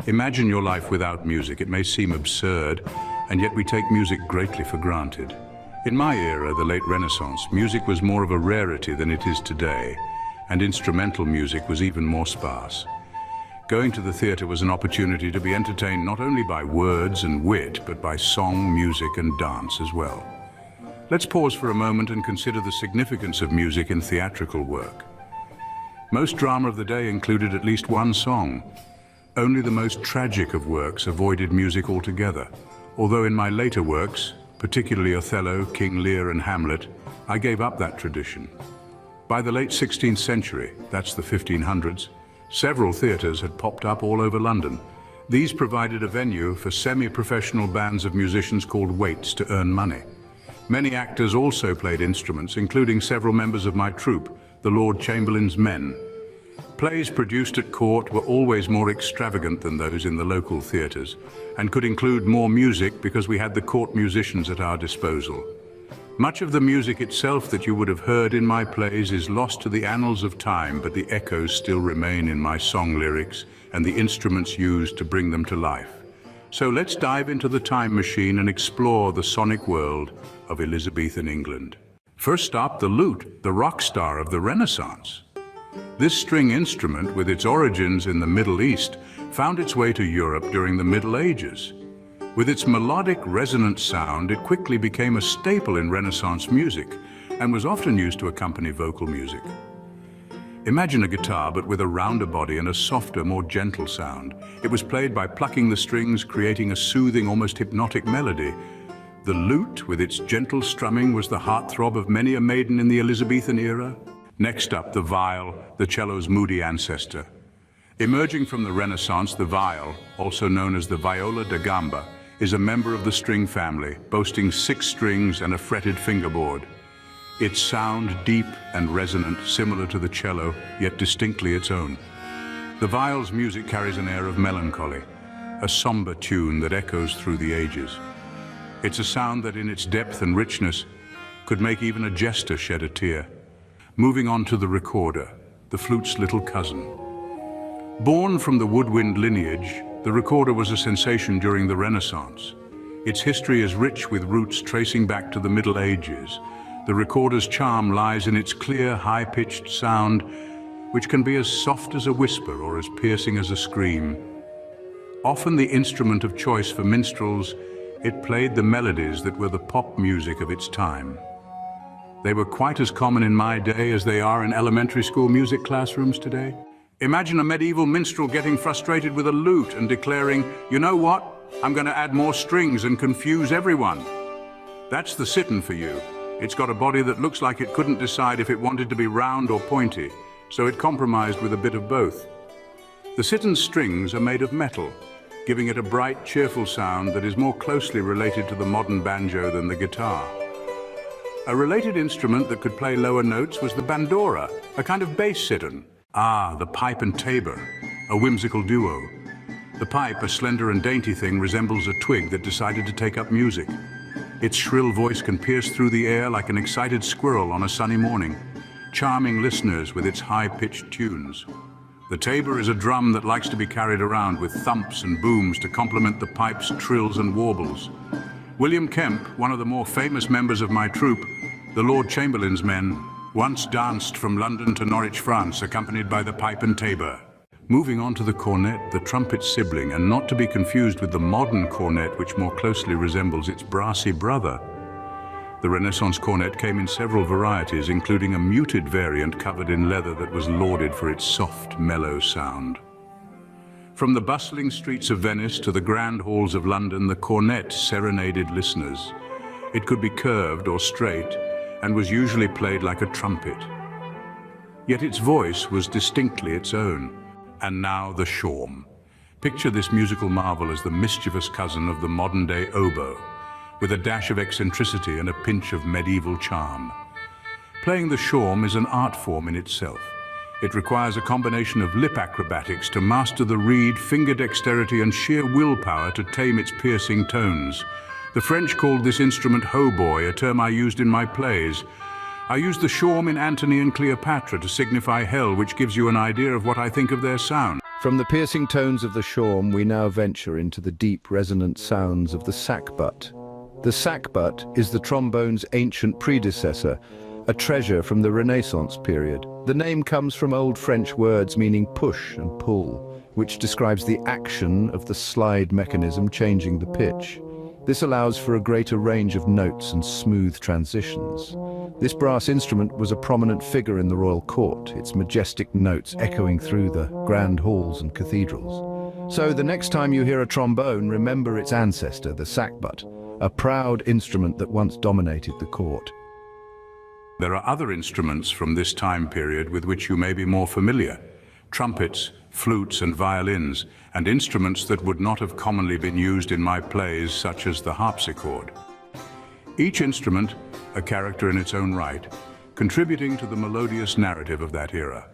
Imagine your life without music. It may seem absurd, and yet we take music greatly for granted. In my era, the late Renaissance, music was more of a rarity than it is today, and instrumental music was even more sparse. Going to the theatre was an opportunity to be entertained not only by words and wit, but by song, music, and dance as well. Let's pause for a moment and consider the significance of music in theatrical work. Most drama of the day included at least one song. Only the most tragic of works avoided music altogether, although in my later works, particularly Othello, King Lear, and Hamlet, I gave up that tradition. By the late 16th century, that's the 1500s, several theatres had popped up all over London. These provided a venue for semi-professional bands of musicians called waits to earn money. Many actors also played instruments, including several members of my troupe, the Lord Chamberlain's Men. Plays produced at court were always more extravagant than those in the local theatres, and could include more music because we had the court musicians at our disposal. Much of the music itself that you would have heard in my plays is lost to the annals of time, but the echoes still remain in my song lyrics and the instruments used to bring them to life. So let's dive into the time machine and explore the sonic world of Elizabethan England. First up, the lute, the rock star of the Renaissance. This string instrument, with its origins in the Middle East, found its way to Europe during the Middle Ages. With its melodic, resonant sound, it quickly became a staple in Renaissance music and was often used to accompany vocal music. Imagine a guitar, but with a rounder body and a softer, more gentle sound. It was played by plucking the strings, creating a soothing, almost hypnotic melody. The lute, with its gentle strumming, was the heartthrob of many a maiden in the Elizabethan era. Next up, the viol, the cello's moody ancestor. Emerging from the Renaissance, the viol, also known as the viola da gamba, is a member of the string family, boasting 6 strings and a fretted fingerboard. Its sound, deep and resonant, similar to the cello, yet distinctly its own. The viol's music carries an air of melancholy, a somber tune that echoes through the ages. It's a sound that in its depth and richness could make even a jester shed a tear. Moving on to the recorder, the flute's little cousin. Born from the woodwind lineage, the recorder was a sensation during the Renaissance. Its history is rich with roots tracing back to the Middle Ages. The recorder's charm lies in its clear, high-pitched sound, which can be as soft as a whisper or as piercing as a scream. Often the instrument of choice for minstrels, it played the melodies that were the pop music of its time. They were quite as common in my day as they are in elementary school music classrooms today. Imagine a medieval minstrel getting frustrated with a lute and declaring, "You know what? I'm going to add more strings and confuse everyone." That's the citin for you. It's got a body that looks like it couldn't decide if it wanted to be round or pointy, so it compromised with a bit of both. The citin's strings are made of metal, giving it a bright, cheerful sound that is more closely related to the modern banjo than the guitar. A related instrument that could play lower notes was the bandora, a kind of bass citin. Ah, the pipe and tabor, a whimsical duo. The pipe, a slender and dainty thing, resembles a twig that decided to take up music. Its shrill voice can pierce through the air like an excited squirrel on a sunny morning, charming listeners with its high-pitched tunes. The tabor is a drum that likes to be carried around with thumps and booms to complement the pipe's trills and warbles. William Kemp, one of the more famous members of my troupe, the Lord Chamberlain's Men, once danced from London to Norwich, France, accompanied by the pipe and tabor. Moving on to the cornet, the trumpet's sibling, and not to be confused with the modern cornet, which more closely resembles its brassy brother. The Renaissance cornet came in several varieties, including a muted variant covered in leather that was lauded for its soft, mellow sound. From the bustling streets of Venice to the grand halls of London, the cornet serenaded listeners. It could be curved or straight, and was usually played like a trumpet. Yet its voice was distinctly its own. And now the shawm. Picture this musical marvel as the mischievous cousin of the modern-day oboe, with a dash of eccentricity and a pinch of medieval charm. Playing the shawm is an art form in itself. It requires a combination of lip acrobatics to master the reed, finger dexterity, and sheer willpower to tame its piercing tones. The French called this instrument hautboy, a term I used in my plays. I used the shawm in Antony and Cleopatra to signify hell, which gives you an idea of what I think of their sound. From the piercing tones of the shawm, we now venture into the deep, resonant sounds of the sackbut. The sackbut is the trombone's ancient predecessor, a treasure from the Renaissance period. The name comes from Old French words meaning push and pull, which describes the action of the slide mechanism changing the pitch. This allows for a greater range of notes and smooth transitions. This brass instrument was a prominent figure in the royal court, its majestic notes echoing through the grand halls and cathedrals. So the next time you hear a trombone, remember its ancestor, the sackbut, a proud instrument that once dominated the court. There are other instruments from this time period with which you may be more familiar: trumpets, flutes and violins, and instruments that would not have commonly been used in my plays, such as the harpsichord. Each instrument, a character in its own right, contributing to the melodious narrative of that era.